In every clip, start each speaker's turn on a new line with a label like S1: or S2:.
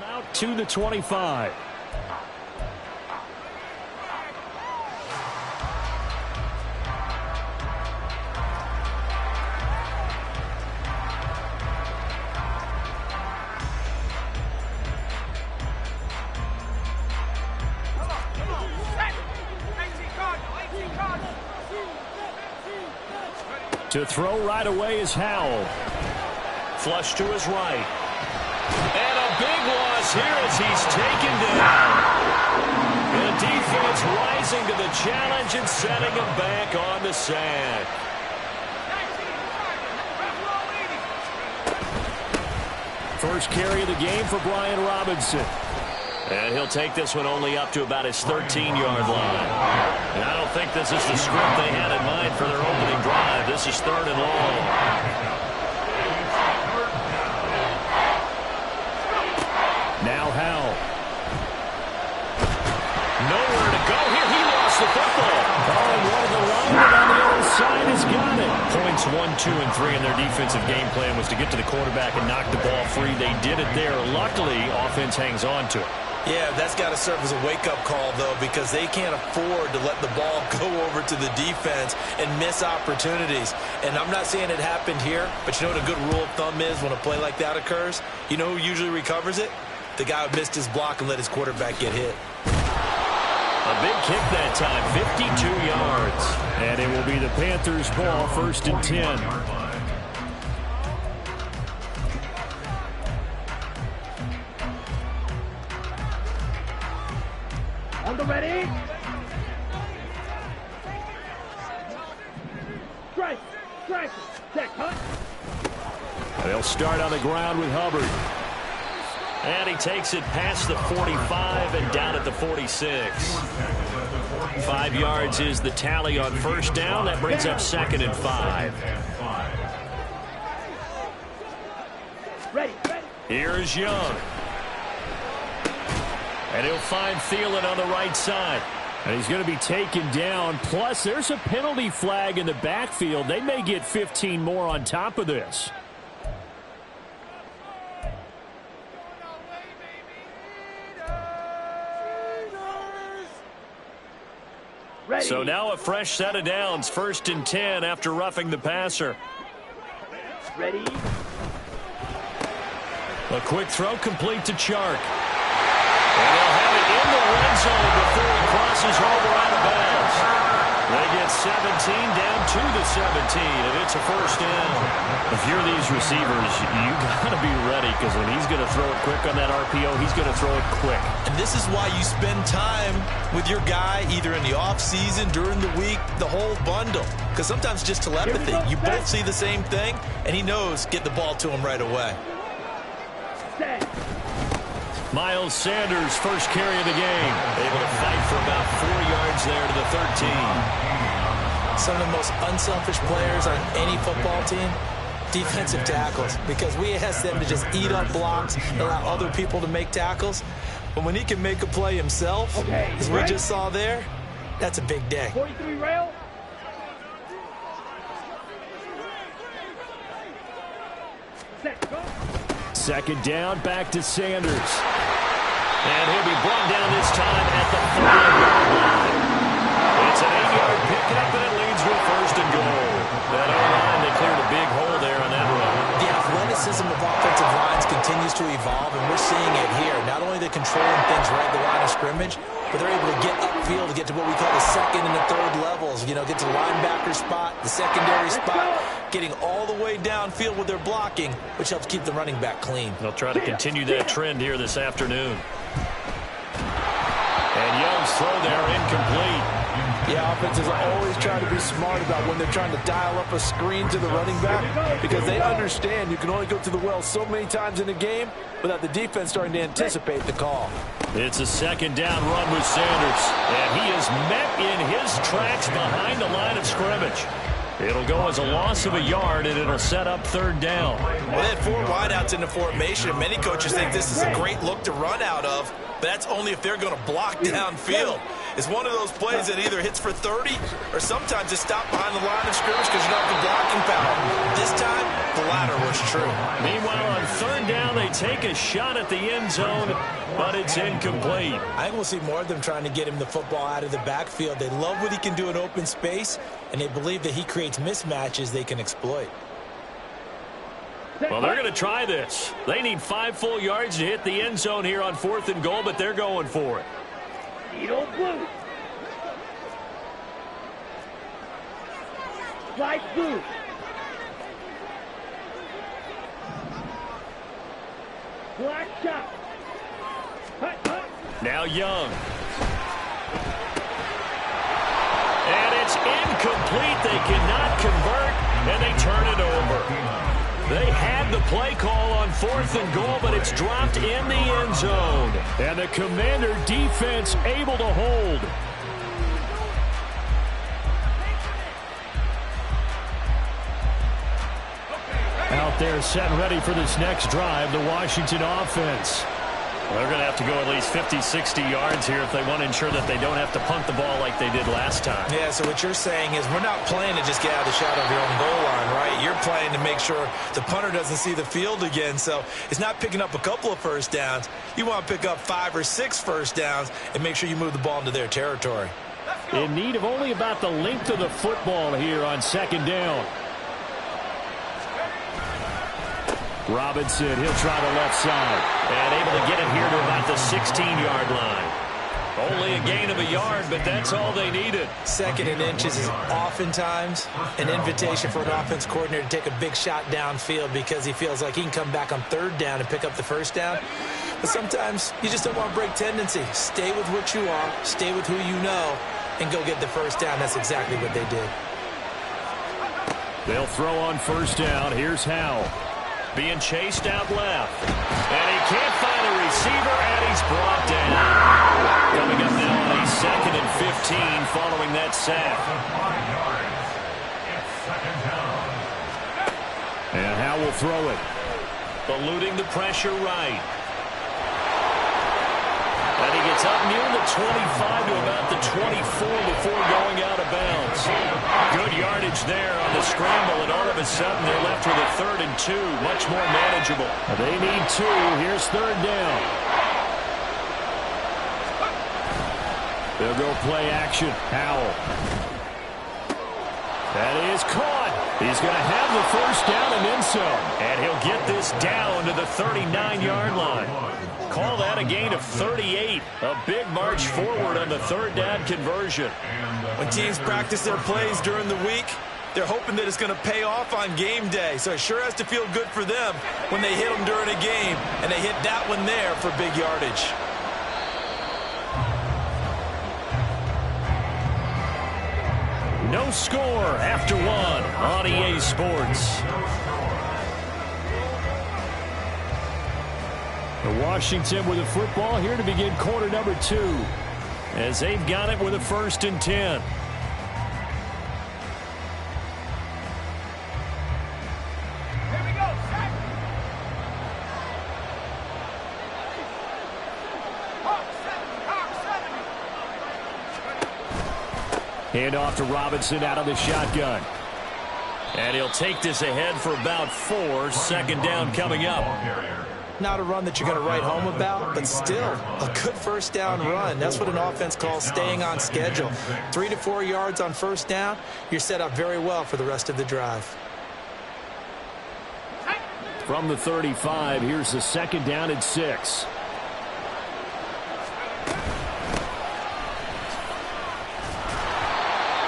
S1: Out to the 25. To throw right away is Howell. Flush to his right. And a big loss here as he's taken down. The defense rising to the challenge and setting him back on the sack. First carry of the game for Brian Robinson. And he'll take this one only up to about his 13-yard line. And I don't think this is the script they had in mind for their opening drive. This is 3rd and long. Now Howell. Nowhere to go here. He lost the football. Oh, and one of the linemen on the other side has got it. Points 1, 2, and 3 in their defensive game plan was to get to the quarterback and knock the ball free. They did it there. Luckily, offense hangs on to it.
S2: Yeah, that's got to serve as a wake-up call, though, because they can't afford to let the ball go over to the defense and miss opportunities. And I'm not saying it happened here, but you know what a good rule of thumb is when a play like that occurs? You know who usually recovers it? The guy who missed his block and let his quarterback get hit.
S1: A big kick that time, 52 yards. And it will be the Panthers' ball, 1st and 10.
S3: On the ready. Strike. Strike. Check. Hunt.
S1: They'll start on the ground with Hubbard. And he takes it past the 45 and down at the 46. 5 yards is the tally on 1st down. That brings up 2nd and 5.
S3: Ready.
S1: Here's Young. And he'll find Thielen on the right side. And he's going to be taken down. Plus, there's a penalty flag in the backfield. They may get 15 more on top of this.
S3: Ready.
S1: So now a fresh set of downs. 1st and 10 after roughing the passer.
S3: Ready.
S1: A quick throw complete to Chark. And they'll have it in the red zone before he crosses over out of bounds. They get 17 down to the 17, and it's a 1st down. If you're these receivers, you got to be ready, because when he's going to throw it quick on that RPO, he's going to throw it quick.
S2: And this is why you spend time with your guy either in the offseason, during the week, the whole bundle. Because sometimes just telepathy. You both see the same thing, and he knows get the ball to him right away.
S3: Set.
S1: Miles Sanders, first carry of the game. Able to fight for about 4 yards there to the 13.
S2: Some of the most unselfish players on any football team, defensive tackles, because we ask them to just eat up blocks and allow other people to make tackles. But when he can make a play himself, as we just saw there, that's a big day.
S3: 43 rail. Set. Go.
S1: 2nd down, back to Sanders. And he'll be brought down this time at the 5-yard line. It's an 8-yard pickup, and it leads with 1st and goal. That O-line, they cleared a big hole there on that run.
S2: The athleticism of offensive lines continues to evolve, and we're seeing it here. Not only are they controlling things right at the line of scrimmage, but they're able to get upfield to get to what we call the 2nd and the 3rd levels. You know, get to the linebacker spot, the secondary spot, getting all the way downfield with their blocking, which helps keep the running back clean.
S1: They'll try to continue that trend here this afternoon. And Young's throw there incomplete.
S4: Yeah, offenses are always trying to be smart about when they're trying to dial up a screen to the running back, because they understand you can only go to the well so many times in a game without the defense starting to anticipate the call.
S1: It's a 2nd down run with Sanders, and he is met in his tracks behind the line of scrimmage. It'll go as a loss of a yard, and it'll set up 3rd down.
S2: Well, they had 4 wideouts in the formation, and many coaches think this is a great look to run out of, but that's only if they're going to block downfield.
S4: It's one of those plays that either hits for 30 or sometimes it's stopped behind the line of scrimmage because you don't have the blocking power. This time, the latter was true.
S1: Meanwhile, on third down, they take a shot at the end zone, but it's incomplete.
S2: I think we'll see more of them trying to get him the football out of the backfield. They love what he can do in open space, and they believe that he creates mismatches they can exploit.
S1: Well, they're going to try this. They need 5 full yards to hit the end zone here on 4th and goal, but they're going for it.
S3: Needle blue. Light blue. Black shot. Hut, hut.
S1: Now Young. And it's incomplete. They cannot convert, and they turn it over. They had the play call on 4th and goal, but it's dropped in the end zone. And the Commander defense able to hold. Out there set and ready for this next drive, the Washington offense. They're going to have to go at least 50, 60 yards here if they want to ensure that they don't have to punt the ball like they did last time.
S2: Yeah, so what you're saying is we're not playing to just get out of the shadow of your own goal line, right? You're playing to make sure the punter doesn't see the field again. So it's not picking up a couple of first downs. You want to pick up 5 or 6 first downs and make sure you move the ball into their territory.
S1: In need of only about the length of the football here on 2nd down. Robinson, he'll try the left side. And able to get it here to about the 16-yard line. Only a gain of a yard, but that's all they needed.
S2: 2nd and inches is oftentimes an invitation for an offense coordinator to take a big shot downfield because he feels like he can come back on 3rd down and pick up the first down. But sometimes you just don't want to break tendency. Stay with what you are, stay with who you know, and go get the first down. That's exactly what they did.
S1: They'll throw on 1st down. Here's Howell. Being chased out left. And he can't find a receiver, and he's brought down. Coming up now on a 2nd and 15 following that sack. And Howell will throw it. Eluding the pressure right. And he gets up near the 25 to about the 24 before going out of bounds. Good yardage there on the scramble, and all of a sudden they're left with a 3rd and 2, much more manageable. They need 2. Here's 3rd down. They'll go play action. Howell. That is caught. He's going to have the first down and then some. And he'll get this down to the 39-yard line. Call that a gain of 38. A big march forward on the 3rd down conversion.
S4: When teams practice their plays during the week, they're hoping that it's going to pay off on game day. So it sure has to feel good for them when they hit them during a game, and they hit that one there for big yardage.
S1: No score after 1 on EA Sports. Washington with the football here to begin quarter number 2 as they've got it with a 1st and 10.
S3: Here we go.
S1: Hand off to Robinson out of the shotgun. And he'll take this ahead for about 4. 2nd down coming up.
S2: Not a run that you're going to write home about, but still a good first down run. That's what an offense calls staying on schedule. 3 to 4 yards on first down, you're set up very well for the rest of the drive.
S1: From the 35, here's the 2nd down and 6.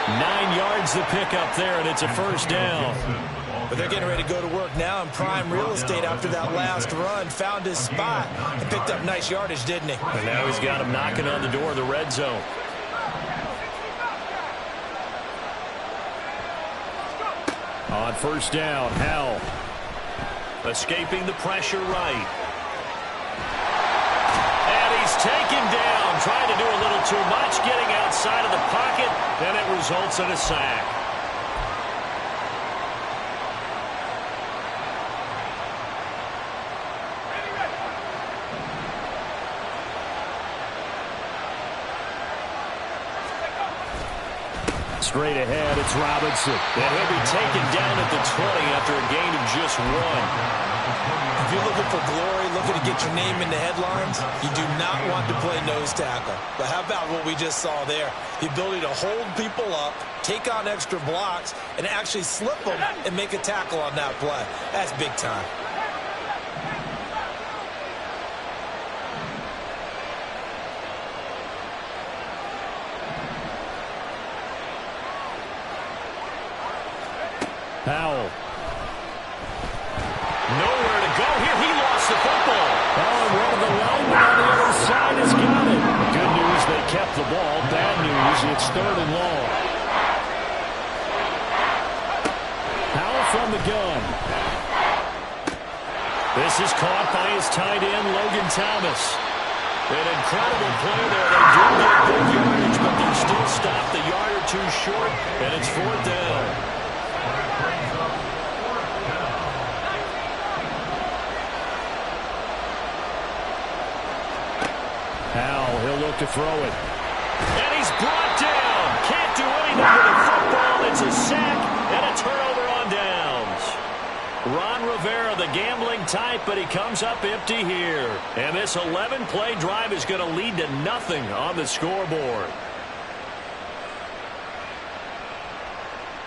S1: Nine yards to pick up there, and it's a first down.
S2: But they're getting ready to go to work now in prime real estate after that last run. Found his spot and picked up nice yardage, didn't he?
S1: And now he's got him knocking on the door of the red zone. On first down, Howell. Escaping the pressure right. And he's taken down. Trying to do a little too much, getting outside of the pocket, and it results in a sack. Straight ahead, it's Robinson. And he'll be taken down at the 20 after a gain of just 1.
S2: If you're looking for glory, looking to get your name in the headlines, you do not want to play nose tackle. But how about what we just saw there? The ability to hold people up, take on extra blocks, and actually slip them and make a tackle on that play. That's big time.
S1: Powell. Nowhere to go here. He lost the football. Oh, and one of the linemen on the other side has got it. Good news, they kept the ball. Bad news, it's 3rd and long. Powell from the gun. This is caught by his tight end, Logan Thomas. An incredible play there. They do get good yardage, but they still stop the yard or two short, and it's 4th down. Powell, he'll look to throw it. And he's brought down. Can't do anything with the football. It's a sack and a turnover on downs. Ron Rivera, the gambling type, but he comes up empty here. And this 11-play drive is going to lead to nothing on the scoreboard.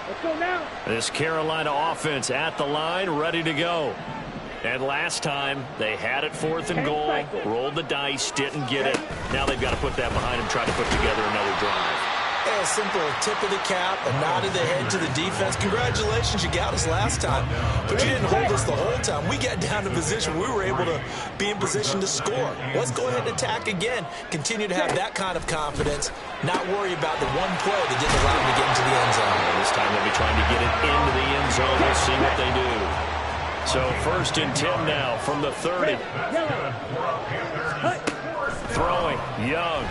S3: Let's go now.
S1: This Carolina offense at the line, ready to go. And last time, they had it 4th and goal, rolled the dice, didn't get it. Now they've got to put that behind them, try to put together another drive.
S2: A simple tip of the cap, a nod of the head to the defense. Congratulations, you got us last time. But you didn't hold us the whole time. We got down to position. We were able to be in position to score. Let's go ahead and attack again. Continue to have that kind of confidence. Not worry about the one play that didn't allow them to get into the end zone.
S1: And this time they'll be trying to get it into the end zone. We'll see what they do. So 1st and 10 now from the 30. Throwing, Young.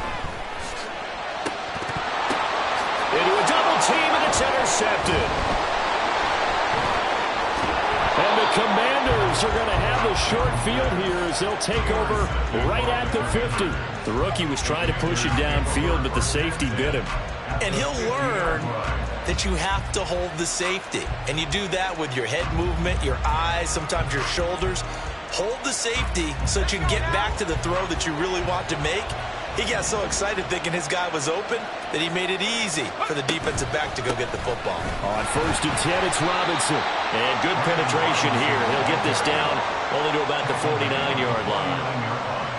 S1: Into a double team, and it's intercepted. And the Commanders are going to have the short field here as they'll take over right at the 50. The rookie was trying to push it downfield, but the safety bit him.
S2: And he'll learn that you have to hold the safety. And you do that with your head movement, your eyes, sometimes your shoulders. Hold the safety so that you can get back to the throw that you really want to make. He got so excited thinking his guy was open that he made it easy for the defensive back to go get the football.
S1: On 1st and 10, it's Robinson. And good penetration here. He'll get this down only to about the 49-yard line.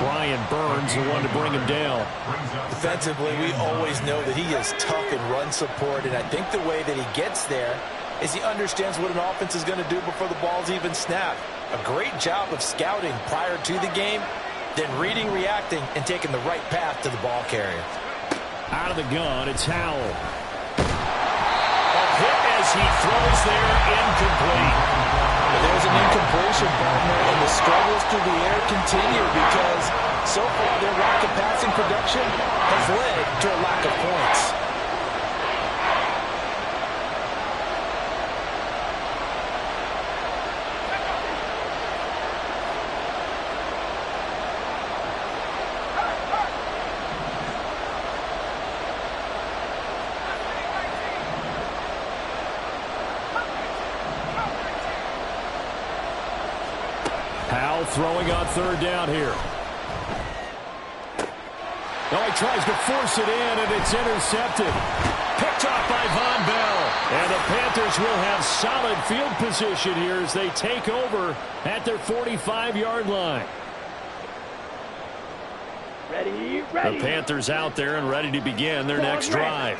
S1: Brian Burns, the one to bring him down.
S2: Defensively, we always know that he is tough in run support, and I think the way that he gets there is he understands what an offense is going to do before the ball's even snapped. A great job of scouting prior to the game, then reading, reacting, and taking the right path to the ball carrier.
S1: Out of the gun, it's Howell. A hit as he throws there, incomplete.
S2: There's an incompletion, partner, and the struggles through the air continue because so far their lack of passing production has led to a lack of points.
S1: Powell throwing on 3rd down here. Oh, he tries to force it in, and it's intercepted. Picked off by Von Bell. And the Panthers will have solid field position here as they take over at their 45-yard line.
S3: Ready.
S1: The Panthers out there and ready to begin their next drive.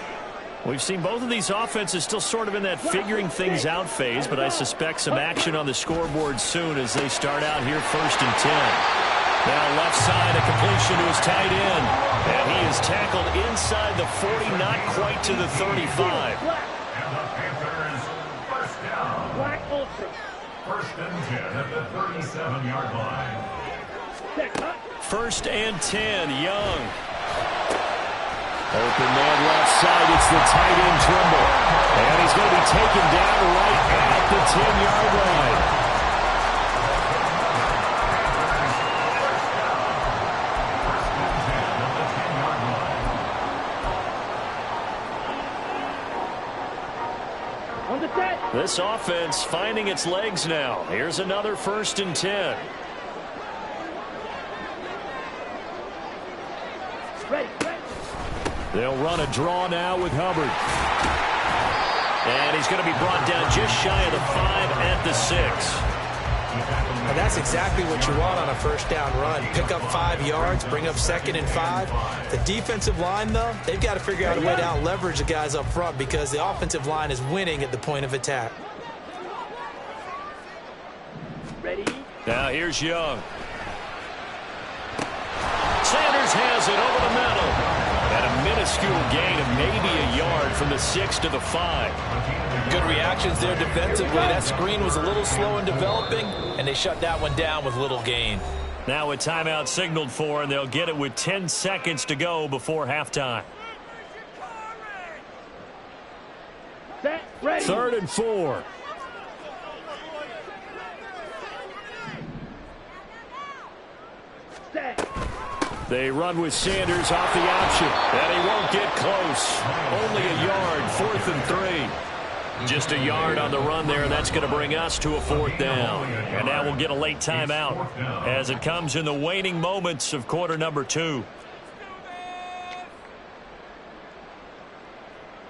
S1: We've seen both of these offenses still sort of in that figuring things out phase, but I suspect some action on the scoreboard soon as they start out here 1st and 10. Now left side, a completion to his tight end. And he is tackled inside the 40, not quite to the 35.
S3: Black. And the Panthers first down. Black ultra.
S5: 1st and 10 at the 37-yard line.
S1: 1st and 10, Young. Open man left side, it's the tight end Trimble. And he's going to be taken down right at the 10-yard line. This offense finding its legs now. Here's another 1st and 10. They'll run a draw now with Hubbard. And he's going to be brought down just shy of the 5 at the 6.
S2: And that's exactly what you want on a 1st down run. Pick up 5 yards, bring up 2nd and 5. The defensive line, though, they've got to figure out a way to out-leverage the guys up front because the offensive line is winning at the point of attack.
S1: Ready? Now here's Young. Sanders has it over the middle. And a minuscule gain of maybe a yard from the 6 to the 5.
S4: Good reactions there defensively. That screen was a little slow in developing, and they shut that one down with little gain.
S1: Now a timeout signaled for, and they'll get it with 10 seconds to go before halftime. 3rd and 4. They run with Sanders off the option, and he won't get close. Only a yard, 4th and 3. Just a yard on the run there, and that's going to bring us to a 4th down. And now we'll get a late timeout as it comes in the waning moments of quarter number 2.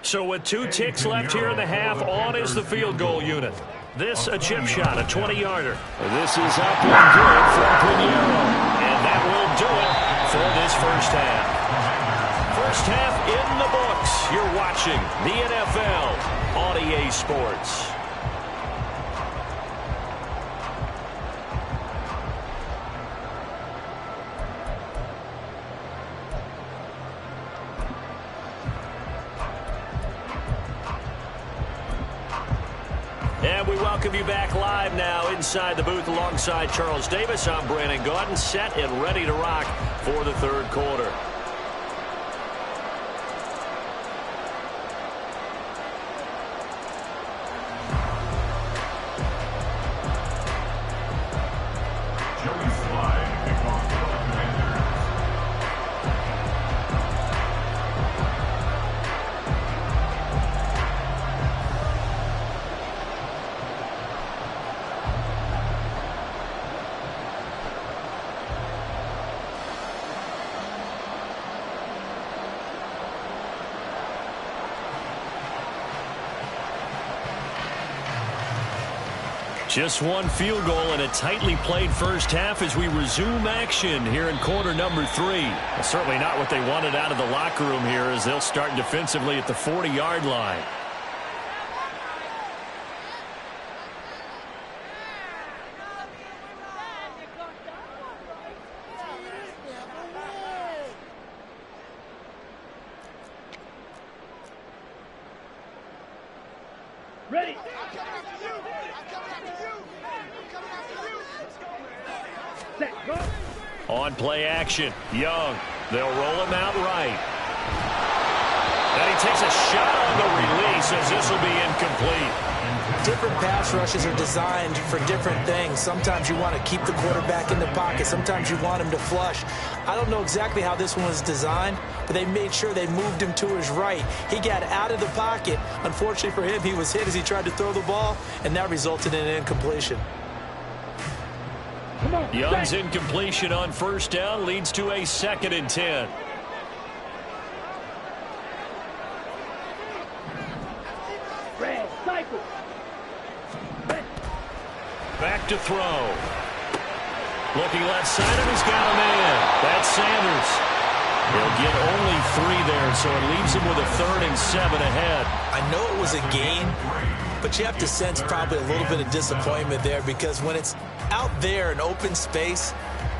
S1: So with 2 ticks left here in the half, on is the field goal unit. This a chip shot, a 20-yarder. This is up and good from Pinheiro. And that will do it for this 1st half. 1st half in the books. You're watching the NFL on EA Sports. And we welcome you back live now inside the booth alongside Charles Davis. I'm Brandon Gaudin, set and ready to rock for the 3rd quarter.
S5: Joey Slye, kickoff for the Commanders.
S1: Just one field goal and a tightly played 1st half as we resume action here in quarter number 3. Well, certainly not what they wanted out of the locker room here as they'll start defensively at the 40-yard line.
S6: Ready.
S1: On play action, Young. They'll roll him out right. And he takes a shot on the release as this will be incomplete.
S2: Different pass rushes are designed for different things. Sometimes you want to keep the quarterback in the pocket. Sometimes you want him to flush. I don't know exactly how this one was designed, but they made sure they moved him to his right. He got out of the pocket. Unfortunately for him, he was hit as he tried to throw the ball, and that resulted in an incompletion.
S1: Young's incompletion on 1st down leads to a 2nd and 10. Back to throw. Looking left side, and he's got a man. That's Sanders. He'll get only 3 there, so it leaves him with a 3rd and 7 ahead.
S2: I know it was a gain, but you have to sense probably a little bit of disappointment there because when it's out there in open space,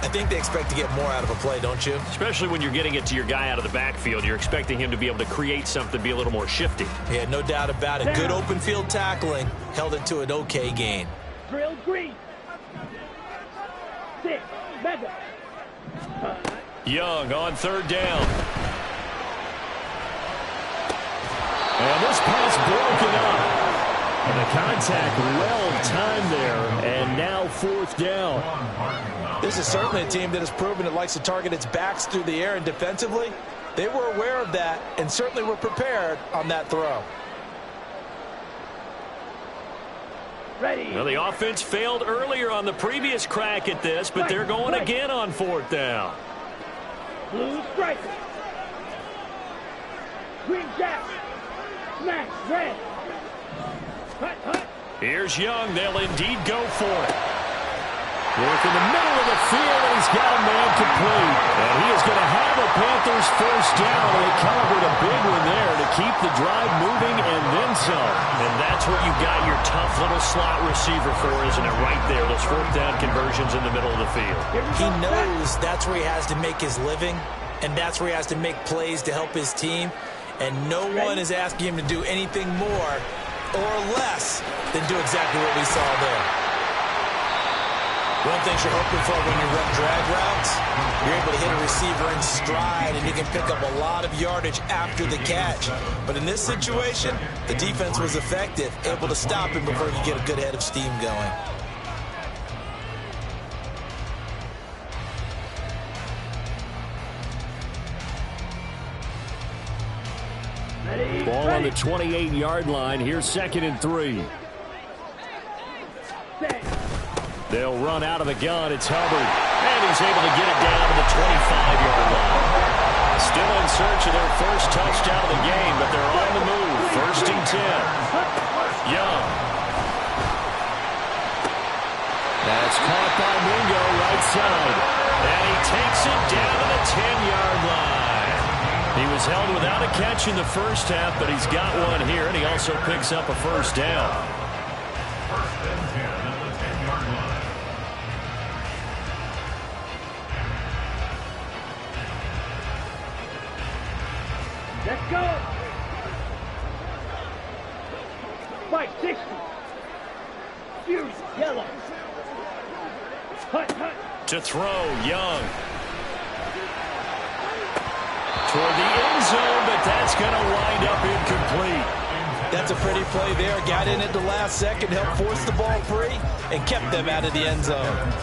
S2: I think they expect to get more out of a play, don't you?
S1: Especially when you're getting it to your guy out of the backfield. You're expecting him to be able to create something, be a little more shifty.
S2: Yeah, no doubt about it. Good open field tackling held it to an okay gain.
S6: Drill green. 6, mega.
S1: Young on 3rd down. And this pass broken up. And the contact well timed there, and now 4th down.
S4: This is certainly a team that has proven it likes to target its backs through the air, and defensively, they were aware of that and certainly were prepared on that throw.
S6: Ready.
S1: Well, the offense failed earlier on the previous crack at this, but they're going again on 4th down.
S6: Blue striker. Green jack. Smash red. Hut, hut.
S1: Here's Young. They'll indeed go for it. Work in the middle of the field, and he's got a man complete. And he is going to have a Panthers 1st down. And they calibrate a big one there to keep the drive moving and then some. And that's what you got your tough little slot receiver for, isn't it? Right there, those 4th down conversions in the middle of the field.
S2: He knows that's where he has to make his living, and that's where he has to make plays to help his team. And no one is asking him to do anything more or less than do exactly what we saw there. One thing you're hoping for when you run drag routes, you're able to hit a receiver in stride, and you can pick up a lot of yardage after the catch. But in this situation, the defense was effective, able to stop him before he could get a good head of steam going.
S1: Ball on the 28-yard line. Here's 2nd and 3. They'll run out of the gun. It's Hubbard. And he's able to get it down to the 25-yard line. Still in search of their first touchdown of the game, but they're on the move. 1st and 10. Young. That's caught by Mingo right side. And he takes it down to the 10-yard line. He was held without a catch in the first half, but he's got one here, and he also picks up a 1st down.
S5: 1st and 10 at the 10-yard line.
S6: Let's go. Fight 60. Fury, yellow. Hut, hut.
S1: To throw, Young. Toward the end zone, but that's going to wind up incomplete.
S2: That's a pretty play there. Got in at the last second, helped force the ball free, and kept them out of the end zone.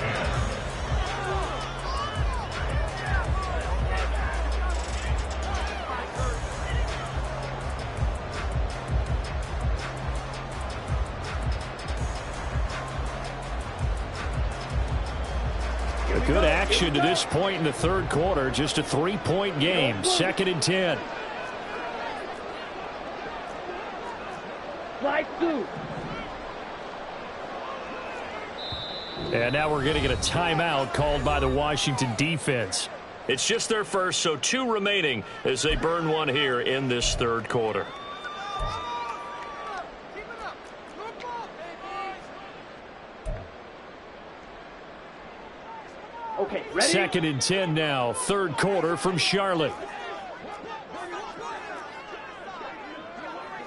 S1: Good action to this point in the 3rd quarter. Just a 3-point game. 2nd and 10.
S6: Slide 2.
S1: And now we're going to get a timeout called by the Washington defense. It's just their first, so 2 remaining as they burn one here in this 3rd quarter.
S6: Okay, ready?
S1: 2nd and 10 now. 3rd quarter from Charlotte.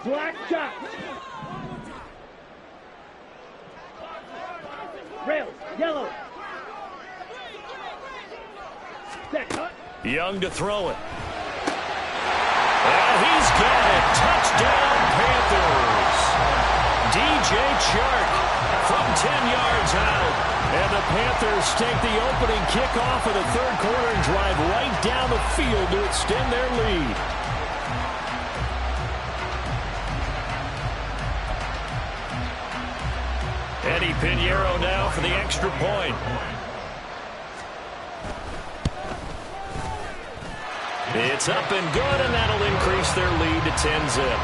S6: Black shot. Rails, yellow. Set, cut.
S1: Young to throw it. And he's got it. Touchdown, Panthers. DJ Chark from 10 yards out. And the Panthers take the opening kickoff of the 3rd quarter and drive right down the field to extend their lead. Eddie Pinheiro now for the extra point. It's up and good, and that'll increase their lead to 10-zip.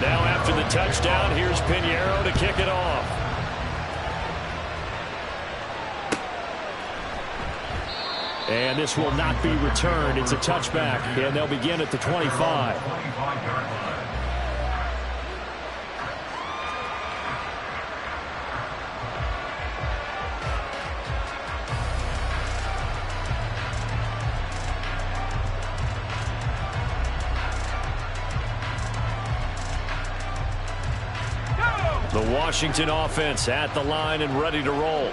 S1: Now after the touchdown, here's Pinheiro to kick it off. And this will not be returned. It's a touchback, and they'll begin at the 25. The Washington offense at the line and ready to roll.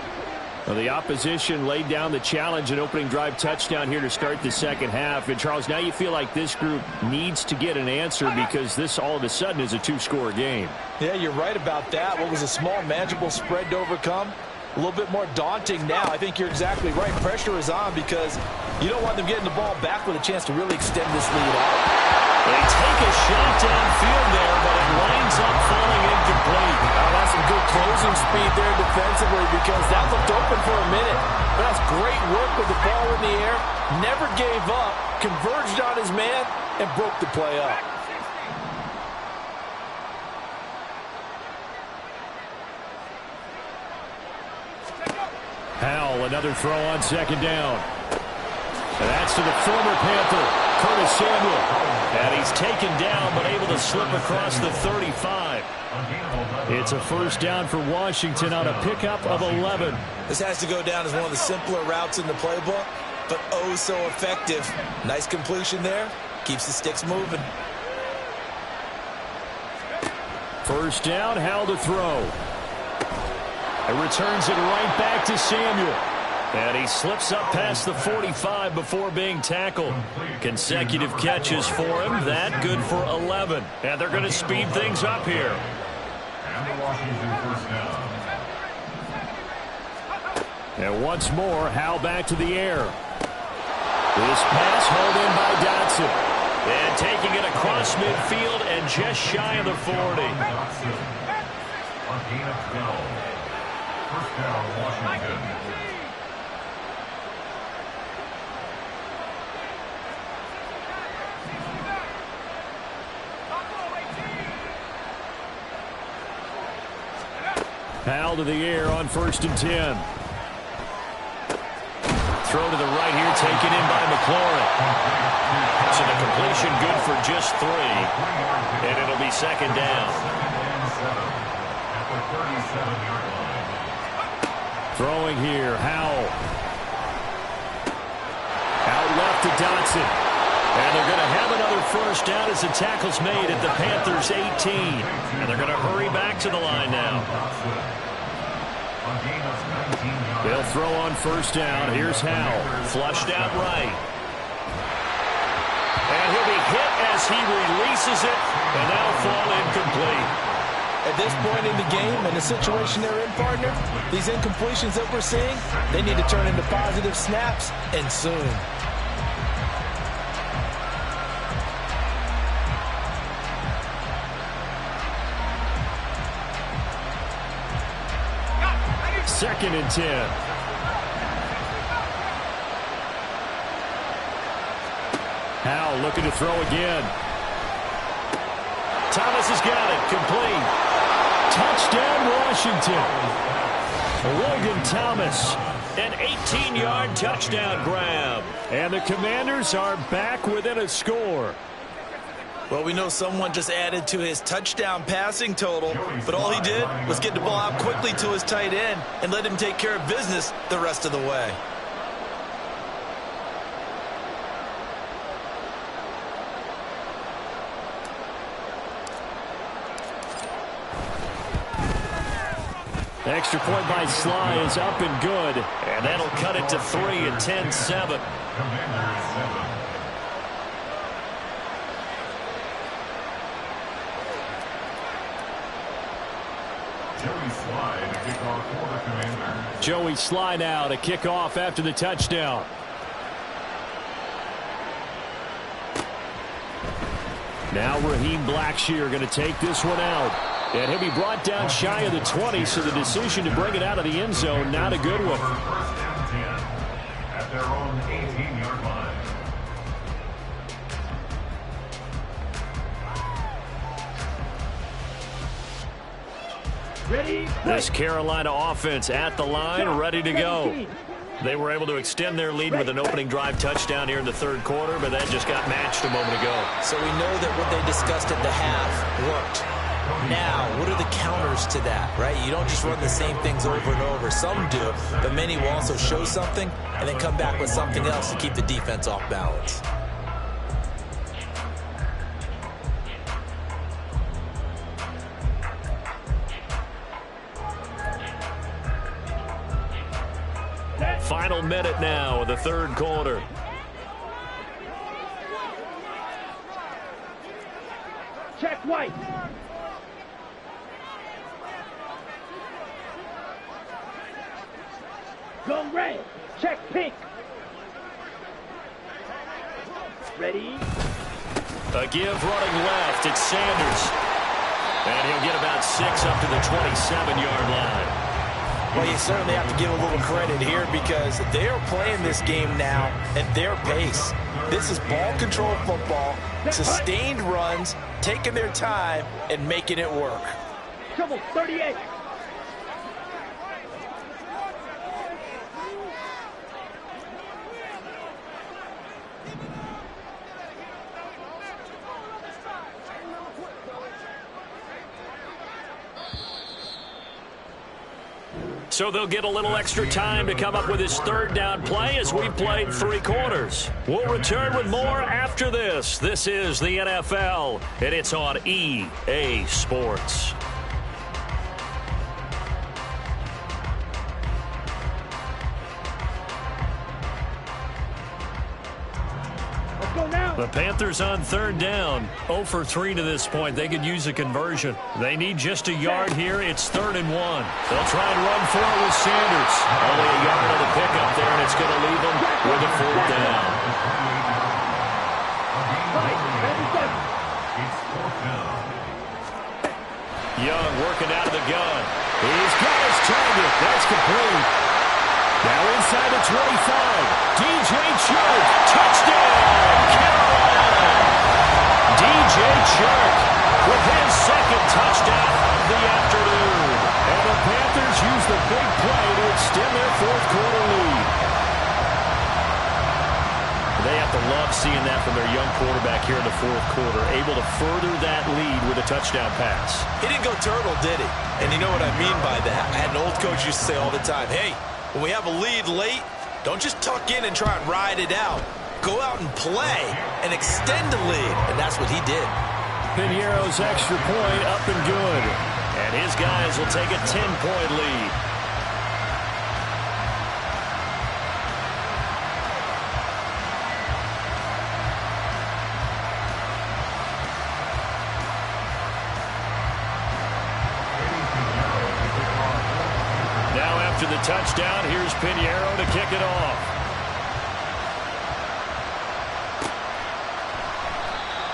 S1: Well, the opposition laid down the challenge and opening drive touchdown here to start the 2nd half. And, Charles, now you feel like this group needs to get an answer because this all of a sudden is a 2-score game.
S4: Yeah, you're right about that. What was a small, manageable spread to overcome, a little bit more daunting now. I think you're exactly right. Pressure is on because you don't want them getting the ball back with a chance to really extend this lead out.
S1: They take a shot downfield there, but it winds up falling incomplete.
S4: Oh, that's some good closing speed there defensively because that looked open for a minute. But that's great work with the ball in the air. Never gave up, converged on his man, and broke the play up.
S1: Howell, another throw on second down. And that's to the former Panther, Curtis Samuel. And he's taken down, but able to slip across the 35. It's a first down for Washington on a pickup of 11.
S2: This has to go down as one of the simpler routes in the playbook, but oh so effective. Nice completion there. Keeps the sticks moving.
S1: First down, Howell to throw. And returns it right back to Samuel. And he slips up past the 45 before being tackled. Consecutive catches for him. That good for 11. And they're going to speed things up here.
S5: And the Washington first down.
S1: And once more, Howell back to the air. This pass hauled in by Dotson. And taking it across midfield and just shy of the 40.
S5: Dotson. A gain of 12. First down, Washington.
S1: Howell to the air on 1st and 10. Throw to the right here, taken in by McLaurin. So the completion good for just 3. And it'll be second down.
S5: At the 37-yard line.
S1: Throwing here, Howell. Out left to Dotson. And they're going to have another first down as the tackle's made at the Panthers' 18. And they're going to hurry back to the line now. They'll throw on first down. Here's Howell. Flushed out right. And he'll be hit as he releases it. And that'll fall incomplete.
S4: At this point in the game and the situation they're in, partner, these incompletions that we're seeing, they need to turn into positive snaps, and soon.
S1: Second and 10. Howell looking to throw again. Thomas has got it. Complete. Touchdown, Washington. Logan Thomas. An 18-yard touchdown grab. And the Commanders are back within a score.
S2: Well, we know someone just added to his touchdown passing total, but all he did was get the ball out quickly to his tight end and let him take care of business the rest of the way.
S1: Extra point by Sly is up and good, and that'll cut it to 3 at 10-7.
S5: Commanders 7. Joey Sly to kick off for the Commanders.
S1: Joey Sly now to kick off after the touchdown. Now Raheem Blackshear going to take this one out. And he'll be brought down shy of the 20, so the decision to bring it out of the end zone, not a good one.
S5: First and 10 at their own 18-yard line.
S6: Ready?
S1: This Carolina offense at the line, ready to go. They were able to extend their lead with an opening drive touchdown here in the third quarter, but that just got matched a moment ago.
S2: So we know that what they discussed at the half worked. Now, what are the counters to that, right? You don't just run the same things over and over. Some do, but many will also show something and then come back with something else to keep the defense off balance.
S1: Final minute now of the third quarter.
S6: Check white. Go red. Check pink. Ready?
S1: A give running left. It's Sanders. And he'll get about 6 up to the 27-yard line.
S2: Well, you certainly have to give a little credit here because they are playing this game now at their pace. This is ball control football, sustained runs, taking their time, and making it work.
S6: Trouble 38.
S1: So they'll get a little extra time to come up with his third down play as we've played 3 quarters. We'll return with more after this. This is the NFL, and it's on EA Sports. The Panthers on third down. 0 for 3 to this point. They could use a conversion. They need just a yard here. It's 3rd and 1. They'll try and run for it with Sanders. Only a yard on the pickup there, and it's going to leave them with a 4th down. Young working out of the gun. He's got his target. That's complete. Now inside the 25. DJ Chark. Touchdown, Carolina. DJ Chark with his 2nd touchdown of the afternoon. And the Panthers use the big play to extend their 4th quarter lead. They have to love seeing that from their young quarterback here in the 4th quarter, able to further that lead with a touchdown pass.
S2: He didn't go turtle, did he? And you know what I mean by that. I had an old coach used to say all the time, hey, when we have a lead late, don't just tuck in and try and ride it out. Go out and play and extend the lead. And that's what he did.
S1: Piñeiro's extra point up and good. And his guys will take a 10-point lead. Now after the touchdown, here's Piñeiro to kick it off.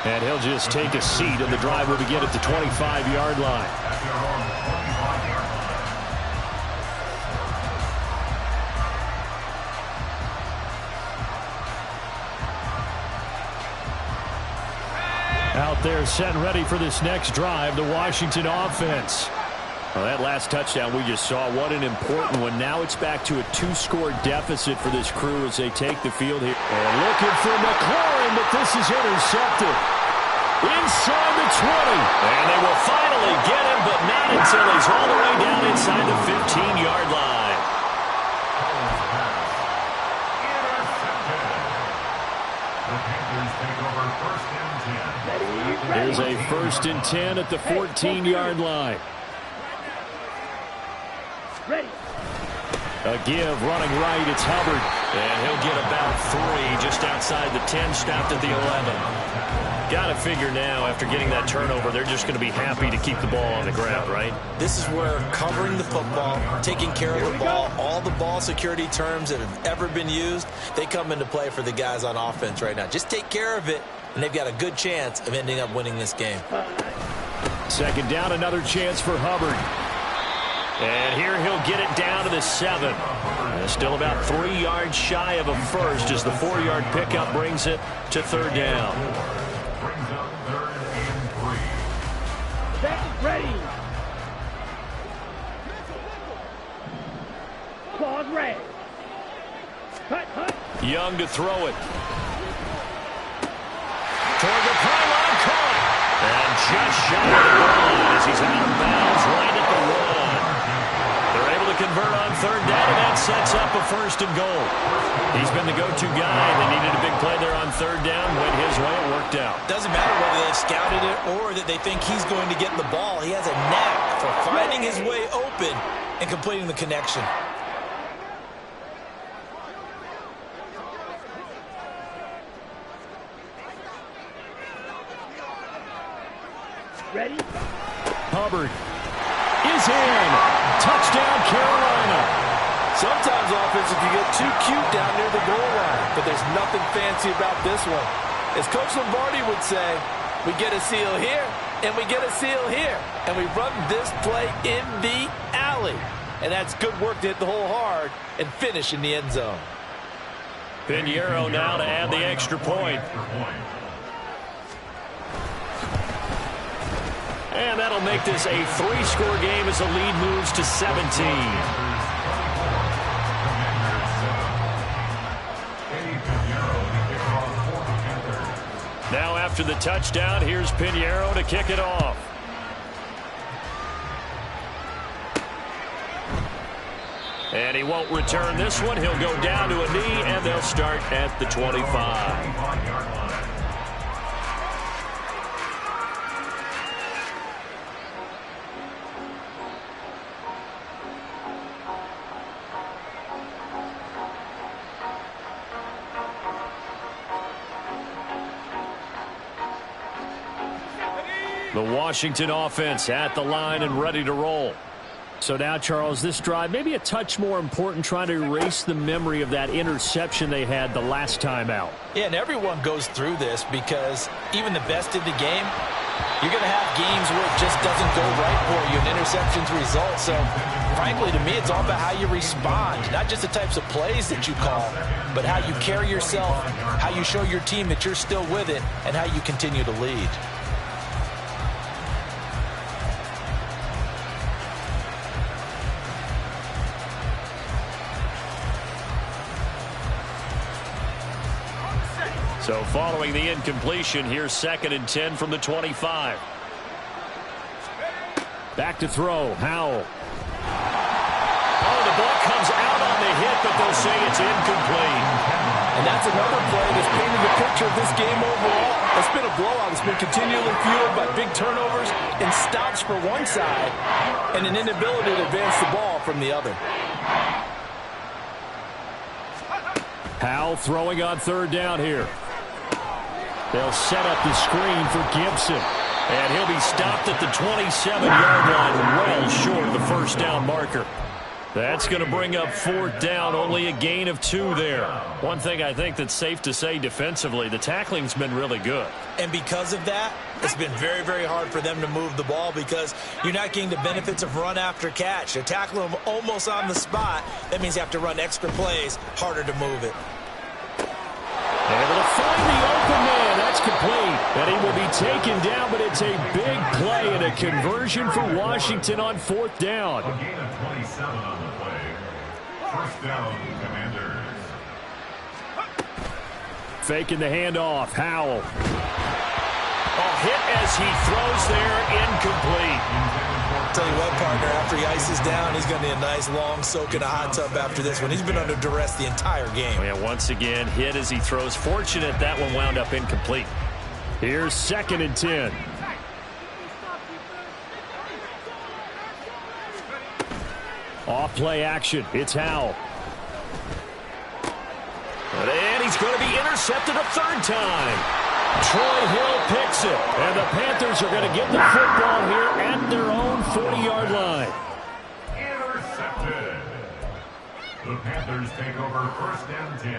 S1: And he'll just take a seat, and the drive will begin at the 25-yard line. Out there set and ready for this next drive, the Washington offense. Well, that last touchdown we just saw, what an important one. Now it's back to a 2-score deficit for this crew as they take the field here. And looking for McLaurin, but this is intercepted. Inside the 20. And they will finally get him, but not until he's all the way down inside the 15-yard line. Here's a 1st and 10 at the 14-yard line.
S6: Ready.
S1: A give running right, it's Hubbard. And he'll get about 3 just outside the 10, stopped at the 11. Got to figure now, after getting that turnover, they're just going to be happy to keep the ball on the ground, right?
S2: This is where covering the football, taking care of the ball, all the ball security terms that have ever been used, they come into play for the guys on offense right now. Just take care of it, and they've got a good chance of ending up winning this game.
S1: 2nd down, another chance for Hubbard. And here he'll get it down to the 7. Still about 3 yards shy of a first as the 4-yard pickup brings it to 3rd down.
S3: Brings up 3rd and 3.
S6: Second ready. Claws red. Hut.
S1: Young to throw it. Toward the pylon, caught. And just shy of the goal as he's out of bounds right at the 1. They're able to convert on 3rd down, and that sets up a 1st and goal. He's been the go-to guy. They needed a big play there on 3rd down. Went his way. It worked out.
S2: Doesn't matter whether they've scouted it or that they think he's going to get the ball. He has a knack for finding his way open and completing the connection.
S6: Ready.
S1: Hubbard is in. Touchdown, Carolina.
S4: Sometimes offenses can get too cute down near the goal line, but there's nothing fancy about this one. As Coach Lombardi would say, we get a seal here, and we get a seal here. And we run this play in the alley. And that's good work to hit the hole hard and finish in the end zone.
S1: Pinheiro now to add the extra point. And that'll make this a 3-score game as the lead moves to 17. Now after the touchdown, here's Pinheiro to kick it off. And he won't return this one. He'll go down to a knee, and they'll start at the 25. The Washington offense at the line and ready to roll. So now, Charles, this drive maybe a touch more important, trying to erase the memory of that interception they had the last time out.
S2: Yeah, and everyone goes through this because even the best in the game, you're going to have games where it just doesn't go right for you, and interceptions result. So, frankly, to me, it's all about how you respond, not just the types of plays that you call, but how you carry yourself, how you show your team that you're still with it, and how you continue to lead.
S1: So following the incompletion, here's 2nd and 10 from the 25. Back to throw, Howell. Oh, the ball comes out on the hit, but they'll say it's incomplete.
S4: And that's another play that's painting the picture of this game overall. It's been a blowout. It's been continually fueled by big turnovers and stops for one side and an inability to advance the ball from the other.
S1: Howell throwing on 3rd down here. They'll set up the screen for Gibson. And he'll be stopped at the 27-yard line, well short of the first down marker. That's going to bring up 4th down, only a gain of 2 there. One thing I think that's safe to say defensively, the tackling's been really good.
S2: And because of that, it's been very, very hard for them to move the ball because you're not getting the benefits of run after catch. They tackle them almost on the spot. That means you have to run extra plays, harder to move it.
S1: Able to find the open man. That's complete. And he will be taken down, but it's a big play and a conversion for Washington on 4th down.
S5: A gain of 27 on the play. 1st down, Commanders.
S1: Faking the handoff. Howell. A hit as he throws there, incomplete.
S2: Tell you what, partner, after he ices down, he's going to need a nice long soak in a hot tub after this one. He's been under duress the entire game.
S1: Yeah, once again, hit as he throws. Fortunate that one wound up incomplete. Here's 2nd and 10. Off play action. It's Howell. And he's going to be intercepted a 3rd time. Troy Hill picks it, and the Panthers are going to get the football here at their own 40-yard line.
S5: Intercepted. The Panthers take over 1st and 10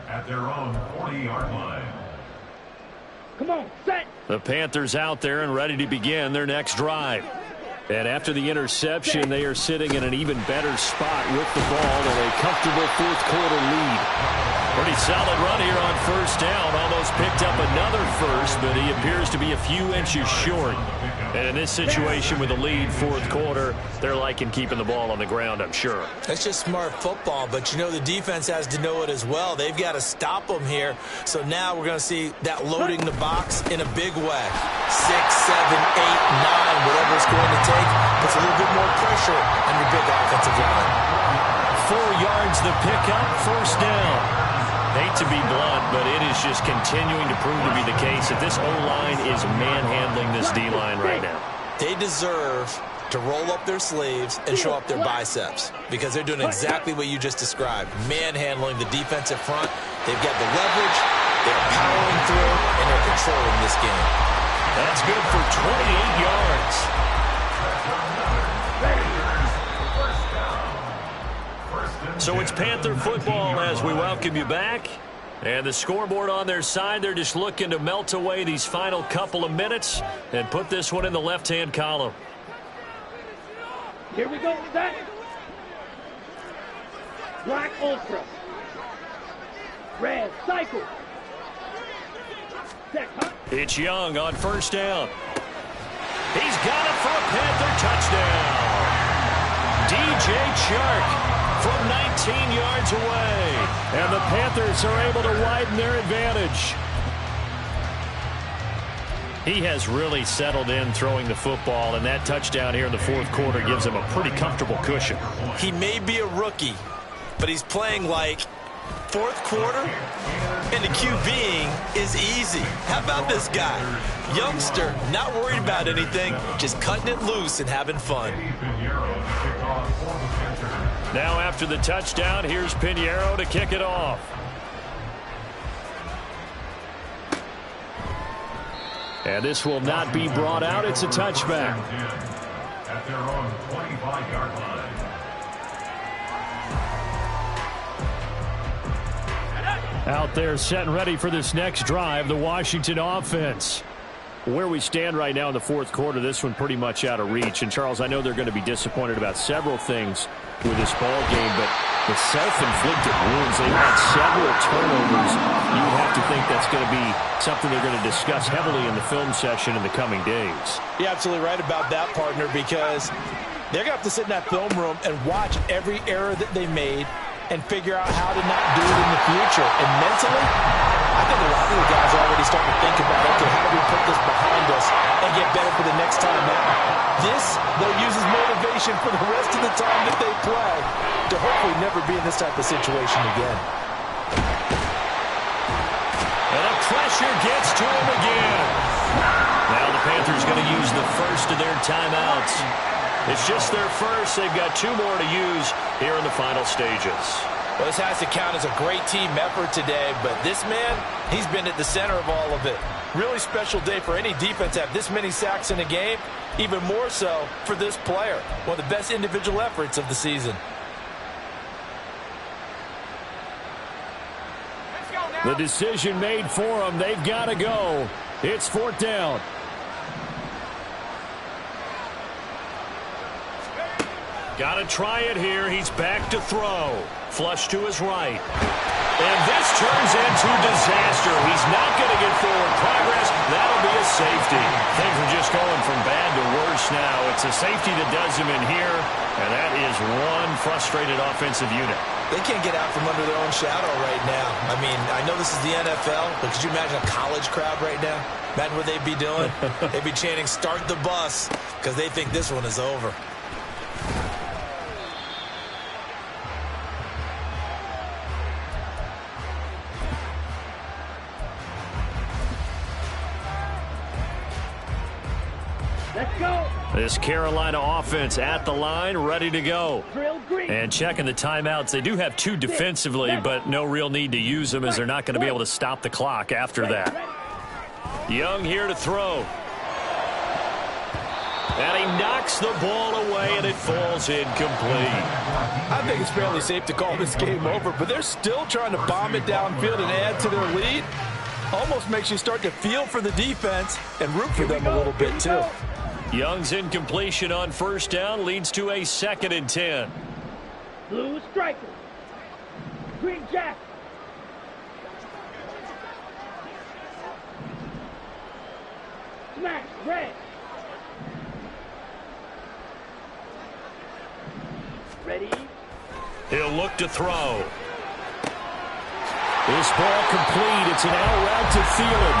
S5: at their own 40-yard line.
S6: Come on, set.
S1: The Panthers out there and ready to begin their next drive. And after the interception, they are sitting in an even better spot with the ball in a comfortable 4th quarter lead. Pretty solid run here on 1st down. Almost picked up another first, but he appears to be a few inches short. And in this situation with a lead 4th quarter, they're liking keeping the ball on the ground, I'm sure.
S2: That's just smart football, but you know the defense has to know it as well. They've got to stop them here. So now we're going to see that loading the box in a big way. 6, 7, 8, 9, whatever it's going to take, puts a little bit more pressure on your big offensive line.
S1: 4 yards the pickup, 1st down. Hate to be blunt, but it is just continuing to prove to be the case that this O-line is manhandling this D-line right now.
S2: They deserve to roll up their sleeves and show up their biceps because they're doing exactly what you just described, manhandling the defensive front. They've got the leverage, they're powering through, and they're controlling this game.
S1: That's good for 28 yards. So it's Panther football as we welcome you back. And the scoreboard on their side, they're just looking to melt away these final couple of minutes and put this one in the left-hand column.
S6: Here we go, set. Black Ultra. Red Cycle. Set, huh?
S1: It's Young on first down. He's got it for a Panther touchdown. DJ Chark from 19 yards away. And the Panthers are able to widen their advantage. He has really settled in throwing the football, and that touchdown here in the fourth quarter gives him a pretty comfortable cushion.
S2: He may be a rookie, but he's playing like fourth quarter, and the QBing is easy. How about this guy? Youngster, not worried about anything, just cutting it loose and having fun.
S1: Now after the touchdown, here's Pinheiro to kick it off. And this will not be brought out. It's a touchback.
S5: At their own 25-yard line.
S1: Out there set and ready for this next drive, the Washington offense. Where we stand right now in the fourth quarter, this one pretty much out of reach. And, Charles, I know they're going to be disappointed about several things with this ball game, but the self-inflicted wounds, they've had several turnovers. You have to think that's going to be something they're going to discuss heavily in the film session in the coming days.
S4: You're absolutely right about that, partner, because they're going to have to sit in that film room and watch every error that they made and figure out how to not do it in the future. And mentally, I think a lot of the guys are already starting to think about, okay, how do we put this behind us and get better for the next time out? This, they'll use as motivation for the rest of the time that they play to hopefully never be in this type of situation again.
S1: And the pressure gets to him again. Now the Panthers going to use the first of their timeouts. It's just their first. They've got two more to use here in the final stages.
S4: Well, this has to count as a great team effort today, but this man, he's been at the center of all of it. Really special day for any defense to have this many sacks in a game, even more so for this player. One of the best individual efforts of the season.
S1: The decision made for them. They've got to go. It's fourth down. Got to try it here. He's back to throw. Flush to his right. And this turns into disaster. He's not going to get forward progress. That'll be a safety. Things are just going from bad to worse now. It's a safety that does him in here, and that is one frustrated offensive unit.
S2: They can't get out from under their own shadow right now. I mean, I know this is the NFL, but could you imagine a college crowd right now? Imagine what they'd be doing. They'd be chanting, "Start the bus," because they think this one is over.
S6: Let's go.
S1: This Carolina offense at the line, ready to go.
S6: Drill green.
S1: And checking the timeouts. They do have two defensively, but no real need to use them as they're not going to be able to stop the clock after that. Young here to throw. And he knocks the ball away, and it falls incomplete.
S4: I think it's fairly safe to call this game over, but they're still trying to bomb it downfield and add to their lead. Almost makes you start to feel for the defense and root for them a little bit, too.
S1: Young's incompletion on first down leads to a 2nd and 10.
S6: Blue striker. Green jack. Smash red. Ready?
S1: He'll look to throw. This ball complete. It's an out route to Thielen.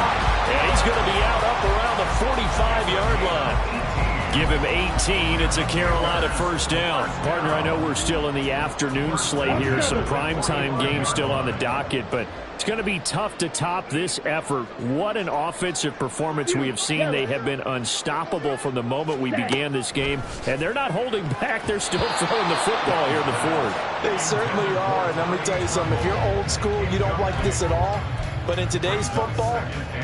S1: And he's going to be out up around the 45-yard line. Give him 18. It's a Carolina first down. Partner, I know we're still in the afternoon slate here. Some primetime games still on the docket, but it's going to be tough to top this effort. What an offensive performance we have seen. They have been unstoppable from the moment we began this game, and they're not holding back. They're still throwing the football here in the fourth.
S4: They certainly are, and let me tell you something. If you're old school, you don't like this at all. But in today's football,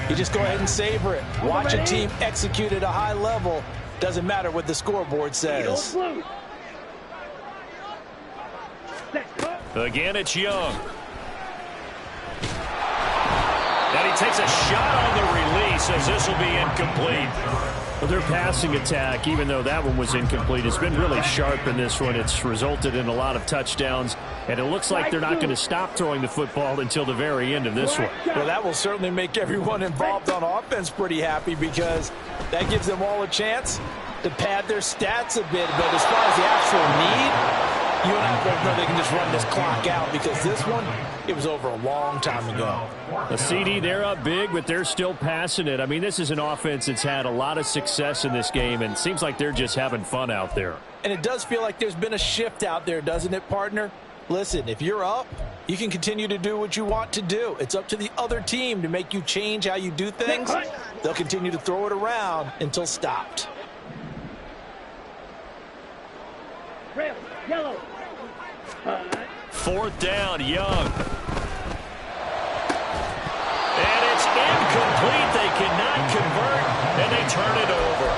S4: you just go ahead and savor it. Watch a team execute at a high level. Doesn't matter what the scoreboard says.
S1: Again, it's Young. takes a shot on the release as this will be incomplete.
S7: Well, their passing attack, even though that one was incomplete, has been really sharp in this one. It's resulted in a lot of touchdowns, and it looks like they're not going to stop throwing the football until the very end of this one.
S4: Well, that will certainly make everyone involved on offense pretty happy because that gives them all a chance to pad their stats a bit. But as far as the actual need, you and I both know they can just run this clock out because this one, it was over a long time ago.
S7: A CD, they're up big, but they're still passing it. I mean, this is an offense that's had a lot of success in this game, and it seems like they're just having fun out there.
S4: And it does feel like there's been a shift out there, doesn't it, partner? Listen, if you're up, you can continue to do what you want to do. It's up to the other team to make you change how you do things. They'll continue to throw it around until stopped.
S6: Red, yellow.
S1: Fourth down, Young. And it's incomplete. They cannot convert, and they turn it over.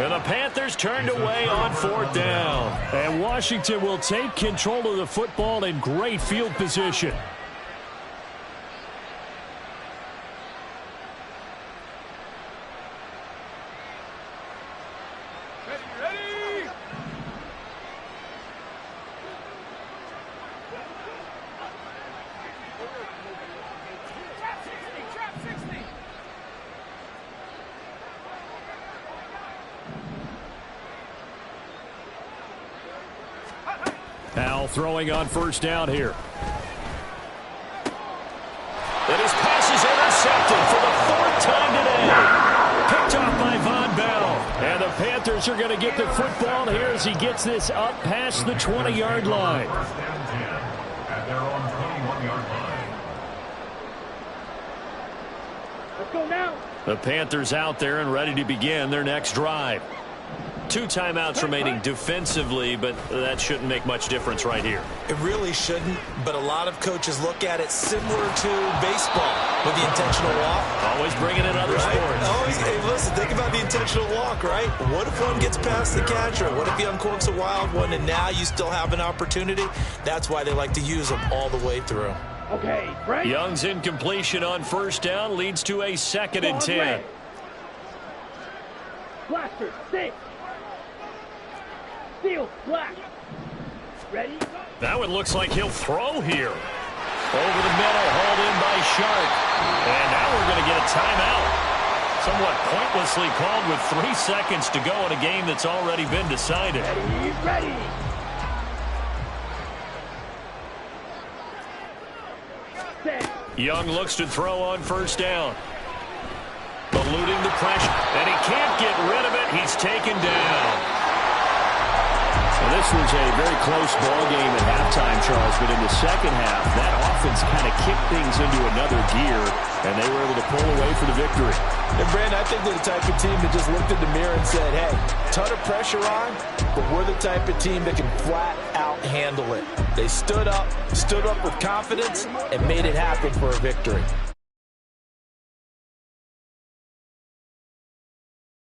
S1: And the Panthers turned away on fourth down.
S7: And Washington will take control of the football in great field position. Now throwing on first down here.
S1: And his pass is intercepted for the fourth time today. Picked off by Von Bell.
S7: And the Panthers are going to get the football here as he gets this up past the 20-yard line.
S5: First down 10 at their own 21-yard line.
S6: Let's go now.
S1: The Panthers out there and ready to begin their next drive. 2 timeouts remaining defensively, but that shouldn't make much difference right here.
S2: It really shouldn't, but a lot of coaches look at it similar to baseball with the intentional walk.
S1: Always bringing in other sports.
S2: Always, hey, listen, think about the intentional walk, right? What if one gets past the catcher? What if he uncorks a wild one and now you still have an opportunity? That's why they like to use them all the way through.
S6: Okay, Frank.
S1: Young's incompletion on first down leads to a 2nd and 10.
S6: Blaster, 6. Steel, black. Ready?
S1: That one looks like he'll throw here. Over the middle, hauled in by Shark. And now we're going to get a timeout. Somewhat pointlessly called with 3 seconds to go in a game that's already been decided.
S6: Ready. Set.
S1: Young looks to throw on first down. Eluding the pressure. And he can't get rid of it. He's taken down.
S7: Well, this was a very close ball game at halftime, Charles, but in the second half, that offense kind of kicked things into another gear, and they were able to pull away for the victory.
S4: And, Brandon, I think they're the type of team that just looked in the mirror and said, hey, ton of pressure on, but we're the type of team that can flat out handle it. They stood up with confidence, and made it happen for a victory.